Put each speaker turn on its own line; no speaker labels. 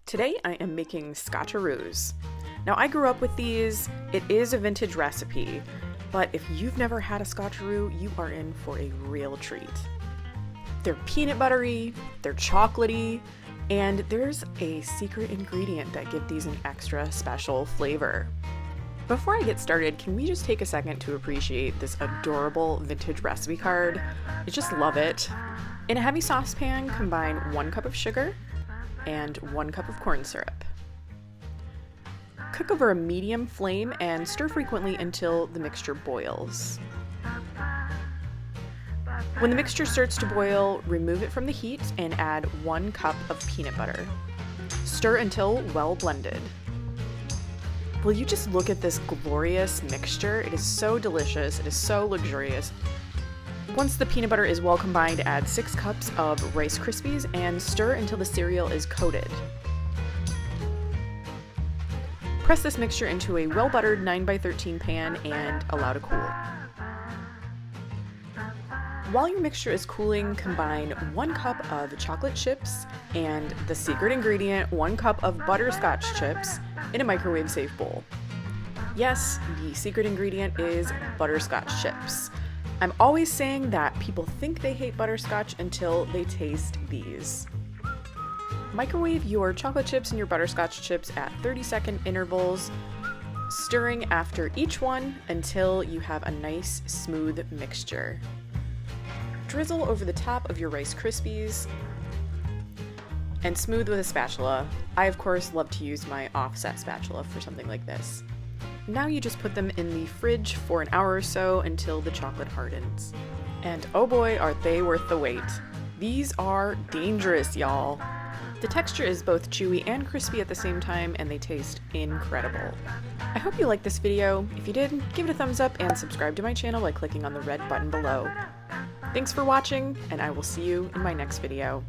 Today I am making scotcheroos. Now I grew up with these, it is a vintage recipe, but if you've never had a scotcheroo, you are in for a real treat. They're peanut buttery, they're chocolatey, and there's a secret ingredient that gives these an extra special flavor. Before I get started, can we just take a second to appreciate this adorable vintage recipe card? I just love it. In a heavy saucepan, combine 1 cup of sugar and 1 cup of corn syrup. Cook over a medium flame and stir frequently until the mixture boils. When the mixture starts to boil, remove it from the heat and add 1 cup of peanut butter. Stir until well blended. Will you just look at this glorious mixture? It is so delicious, it is so luxurious. Once the peanut butter is well combined, add 6 cups of Rice Krispies and stir until the cereal is coated. Press this mixture into a well-buttered 9x13 pan and allow to cool. While your mixture is cooling, combine 1 cup of chocolate chips and the secret ingredient, 1 cup of butterscotch chips in a microwave-safe bowl. Yes, the secret ingredient is butterscotch chips. I'm always saying that people think they hate butterscotch until they taste these. Microwave your chocolate chips and your butterscotch chips at 30-second intervals, stirring after each one until you have a nice, smooth mixture. Drizzle over the top of your Rice Krispies and smooth with a spatula. I, of course, love to use my offset spatula for something like this. Now you just put them in the fridge for an hour or so until the chocolate hardens. And oh boy, are they worth the wait. These are dangerous, y'all. The texture is both chewy and crispy at the same time, and they taste incredible. I hope you liked this video. If you did, give it a thumbs up and subscribe to my channel by clicking on the red button below. Thanks for watching, and I will see you in my next video.